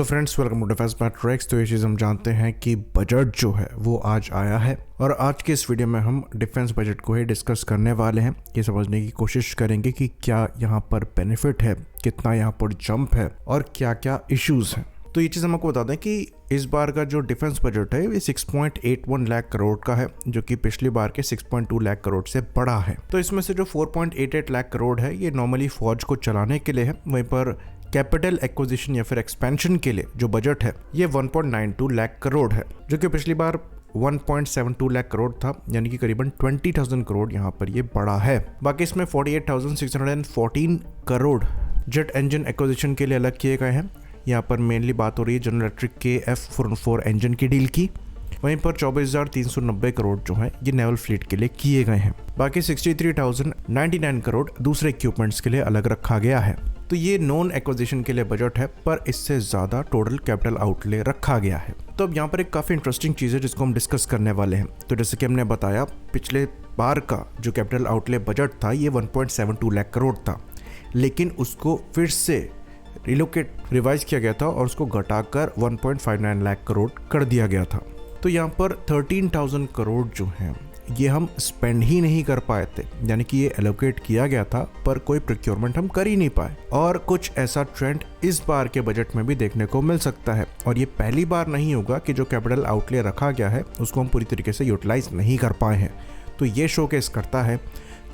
Hello friends, welcome to Defence Matrix. तो ये चीज़ हम जानते हैं कि बजट जो है वो आज आया है और आज के इस वीडियो में हम डिफेंस बजट को ही डिस्कस करने वाले हैं। ये समझने की कोशिश करेंगे कि क्या यहाँ पर बेनिफिट है, कितना यहाँ पर जंप है और क्या क्या इश्यूज हैं। तो ये चीज़ हम आपको बता दें कि इस बार का जो डिफेंस बजट है ये 6.81 लाख करोड़ का है, जो कि पिछली बार के 6.2 लाख करोड़ से बड़ा है। तो इसमें से जो 4.88 लाख करोड़ है ये नॉर्मली फौज को चलाने के लिए है। वहीं पर कैपिटल एक्विजिशन या फिर एक्सपेंशन के लिए जो बजट है ये 1.92 लाख करोड़ है, जो कि पिछली बार 1.72 लाख करोड़ था, यानी कि करीबन 20,000 करोड़ यहाँ पर ये बड़ा है। बाकी इसमें 48,614 करोड़ जेट इंजन एक्विजिशन के लिए अलग किए गए हैं। यहाँ पर मेनली बात हो रही है जनरल इलेक्ट्रिक के F404 इंजन की डील की। वहीं पर 24,390 करोड़ जो है ये नेवल फ्लीट के लिए किए गए हैं। बाकी 63,099 करोड़ दूसरे इक्विपमेंट्स के लिए अलग रखा गया है। तो ये नॉन एक्विजिशन के लिए बजट है, पर इससे ज्यादा टोटल कैपिटल आउटले रखा गया है। तो अब यहाँ पर एक काफी इंटरेस्टिंग चीज है जिसको हम डिस्कस करने वाले हैं। तो जैसे कि हमने बताया, पिछले बार का जो कैपिटल आउटले बजट था ये 1.72 लाख करोड़ था, लेकिन उसको फिर से रिवाइज किया गया था और उसको घटाकर 1.59 लाख करोड़ कर दिया गया था। तो यहाँ पर 13,000 करोड़ जो हैं ये हम स्पेंड ही नहीं कर पाए थे, यानी कि ये एलोकेट किया गया था पर कोई प्रोक्योरमेंट हम कर ही नहीं पाए। और कुछ ऐसा ट्रेंड इस बार के बजट में भी देखने को मिल सकता है और ये पहली बार नहीं होगा कि जो कैपिटल आउटले रखा गया है उसको हम पूरी तरीके से यूटिलाइज नहीं कर पाए हैं। तो ये शोकेस करता है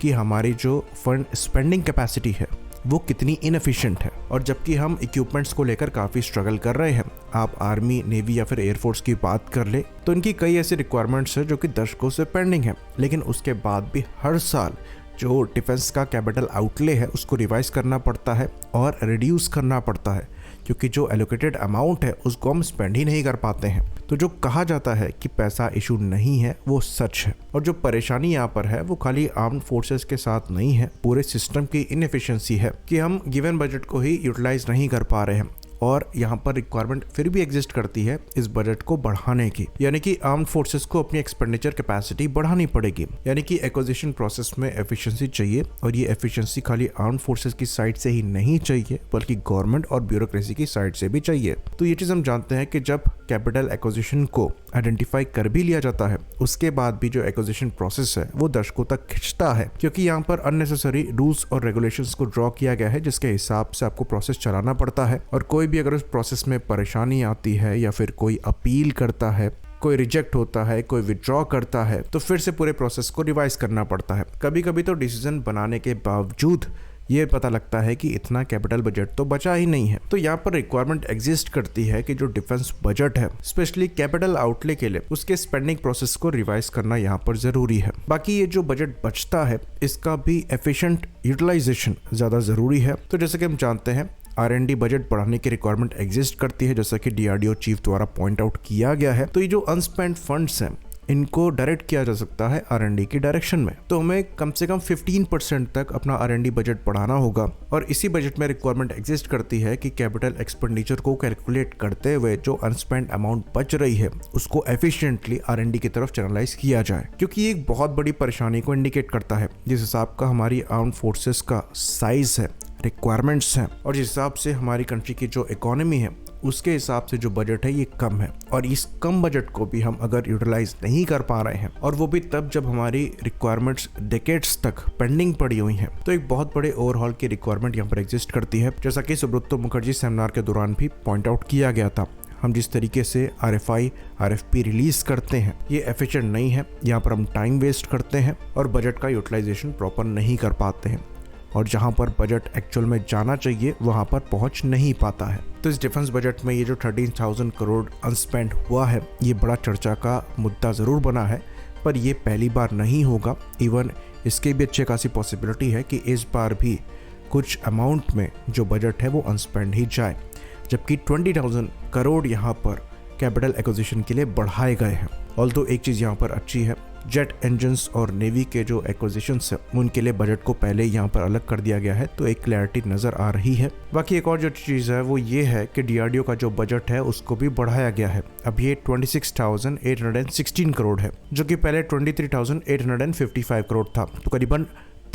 कि हमारी जो फंड स्पेंडिंग कैपेसिटी है वो कितनी इनएफिशिएंट है। और जबकि हम इक्विपमेंट्स को लेकर काफ़ी स्ट्रगल कर रहे हैं, आप आर्मी, नेवी या फिर एयरफोर्स की बात कर ले तो इनकी कई ऐसी रिक्वायरमेंट्स है जो कि दशकों से पेंडिंग है, लेकिन उसके बाद भी हर साल जो डिफेंस का कैपिटल आउटले है उसको रिवाइज करना पड़ता है और रिड्यूस करना पड़ता है, क्योंकि जो एलोकेटेड अमाउंट है उसको हम स्पेंड ही नहीं कर पाते हैं। तो जो कहा जाता है कि पैसा इशू नहीं है वो सच है। और जो परेशानी यहाँ पर है वो खाली आर्म्ड फोर्सेस के साथ नहीं है, पूरे सिस्टम की इनएफिशिएंसी है कि हम गिवन बजट को ही यूटिलाइज नहीं कर पा रहे हैं। और यहाँ पर रिक्वायरमेंट फिर भी एग्जिस्ट करती है इस बजट को बढ़ाने की, यानी कि आर्म्ड फोर्सेस को अपनी एक्सपेंडिचर कैपेसिटी बढ़ानी पड़ेगी। यानी कि एक्विजिशन प्रोसेस में एफिशिएंसी चाहिए और ये एफिशिएंसी खाली आर्म्ड फोर्सेस की साइड से ही नहीं चाहिए बल्कि गवर्नमेंट और ब्यूरोक्रेसी की साइड से भी चाहिए। तो ये चीज हम जानते हैं कि जब कैपिटल एक्विजिशन को आइडेंटिफाई कर भी लिया जाता है उसके बाद भी जो एक्विजिशन प्रोसेस है वो दशकों तक खिंचता है, क्योंकि यहाँ पर अननेसेसरी रूल्स और रेगुलेशंस को ड्रॉ किया गया है जिसके हिसाब से आपको प्रोसेस चलाना पड़ता है। और कोई भी अगर उस प्रोसेस में परेशानी आती है या फिर कोई अपील करता है, कोई रिजेक्ट होता है, कोई विड्रॉ करता है, तो फिर से पूरे प्रोसेस को रिवाइज करना पड़ता है। कभी कभी तो डिसीजन बनाने के बावजूद ये पता लगता है कि इतना कैपिटल बजट तो बचा ही नहीं है। तो यहाँ पर रिक्वायरमेंट एग्जिस्ट करती है कि जो डिफेंस बजट है स्पेशली कैपिटल आउटले के लिए उसके स्पेंडिंग प्रोसेस को रिवाइज करना यहाँ पर जरूरी है। बाकी ये जो बजट बचता है इसका भी एफिशिएंट यूटिलाइजेशन ज्यादा जरूरी है। तो जैसे कि हम जानते हैं R&D बजट बढ़ाने की रिक्वायरमेंट एग्जिस्ट करती है, जैसा कि DRDO चीफ द्वारा पॉइंट आउट किया गया है। तो ये जो अनस्पेंड फंड्स हैं इनको डायरेक्ट किया जा सकता है R&D की डायरेक्शन में। तो हमें कम से कम 15% तक अपना R&D बजट बढ़ाना होगा। और इसी बजट में रिक्वायरमेंट एग्जिस्ट करती है कि कैपिटल एक्सपेंडिचर को कैलकुलेट करते हुए जो अनस्पेंड अमाउंट बच रही है उसको एफिशिएंटली R&D की तरफ चैनलाइज किया जाए, क्योंकि ये एक बहुत बड़ी परेशानी को इंडिकेट करता है। जिस हिसाब का हमारी आर्म्ड फोर्सेस का साइज है, रिक्वायरमेंट्स हैं और जिस हिसाब से हमारी कंट्री की जो इकोनॉमी है उसके हिसाब से जो बजट है ये कम है। और इस कम बजट को भी हम अगर यूटिलाइज नहीं कर पा रहे हैं और वो भी तब जब हमारी रिक्वायरमेंट्स डेकेड्स तक पेंडिंग पड़ी हुई हैं, तो एक बहुत बड़े ओवरहॉल की रिक्वायरमेंट यहाँ पर एग्जिस्ट करती है। जैसा कि सुब्रतो मुखर्जी सेमिनार के दौरान भी पॉइंट आउट किया गया था, हम जिस तरीके से RFI RFP रिलीज करते हैं ये एफिशिएंट नहीं है। यहाँ पर हम टाइम वेस्ट करते हैं और बजट का यूटिलाइजेशन प्रॉपर नहीं कर पाते हैं और जहां पर बजट एक्चुअल में जाना चाहिए वहां पर पहुंच नहीं पाता है। तो इस डिफेंस बजट में ये जो 13,000 करोड़ अनस्पेंड हुआ है ये बड़ा चर्चा का मुद्दा जरूर बना है, पर ये पहली बार नहीं होगा। इवन इसके भी अच्छे खासी पॉसिबिलिटी है कि इस बार भी कुछ अमाउंट में जो बजट है वो अनस्पेंड ही जाए, जबकि 20,000 करोड़ यहाँ पर कैपिटल एक्विजिशन के लिए बढ़ाए गए हैं। ऑल्दो एक चीज़ यहाँ पर अच्छी है, जेट इंजन्स और नेवी के जो एक्विजिशंस है उनके लिए बजट को पहले यहाँ पर अलग कर दिया गया है, तो एक क्लैरिटी नजर आ रही है। बाकी एक और जो चीज़ है वो ये है कि DRDO का जो बजट है उसको भी बढ़ाया गया है। अब ये 26,816 करोड़ है, जो कि पहले 23,855 करोड़ था, तो करीबन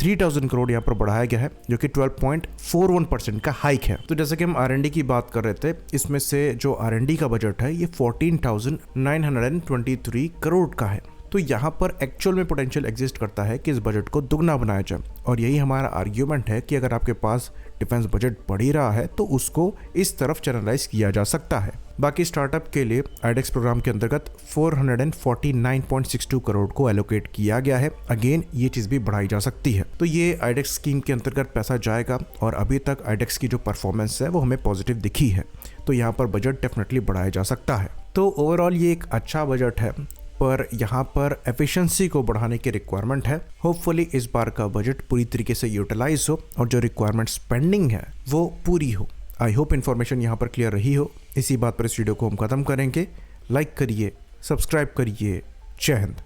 3000 करोड़ यहाँ पर बढ़ाया गया है, जो कि 12.41% का हाइक है। तो जैसे कि हम R&D की बात कर रहे थे, इसमें से जो R&D का बजट है ये 14,923 करोड़ का है। तो यहाँ पर एक्चुअल में पोटेंशियल एग्जिस्ट करता है कि इस बजट को दुगना बनाया जाए, और यही हमारा आर्ग्यूमेंट है कि अगर आपके पास डिफेंस बजट बढ़ ही रहा है तो उसको इस तरफ चैनलाइज किया जा सकता है। बाकी स्टार्टअप के लिए आईडेक्स प्रोग्राम के अंतर्गत 449.62 करोड़ को एलोकेट किया गया है। अगेन ये चीज भी बढ़ाई जा सकती है। तो ये आईडेक्स स्कीम के अंतर्गत पैसा जाएगा, और अभी तक आईडेक्स की जो परफॉर्मेंस है वो हमें पॉजिटिव दिखी है, तो यहाँ पर बजट डेफिनेटली बढ़ाया जा सकता है। तो ओवरऑल ये एक अच्छा बजट है, पर यहाँ पर एफिशिएंसी को बढ़ाने की रिक्वायरमेंट है। होपफुली इस बार का बजट पूरी तरीके से यूटिलाइज हो और जो रिक्वायरमेंट स्पेंडिंग है वो पूरी हो। आई होप इन्फॉर्मेशन यहाँ पर क्लियर रही हो। इसी बात पर इस वीडियो को हम खत्म करेंगे। लाइक करिए, सब्सक्राइब करिए। जय हिंद।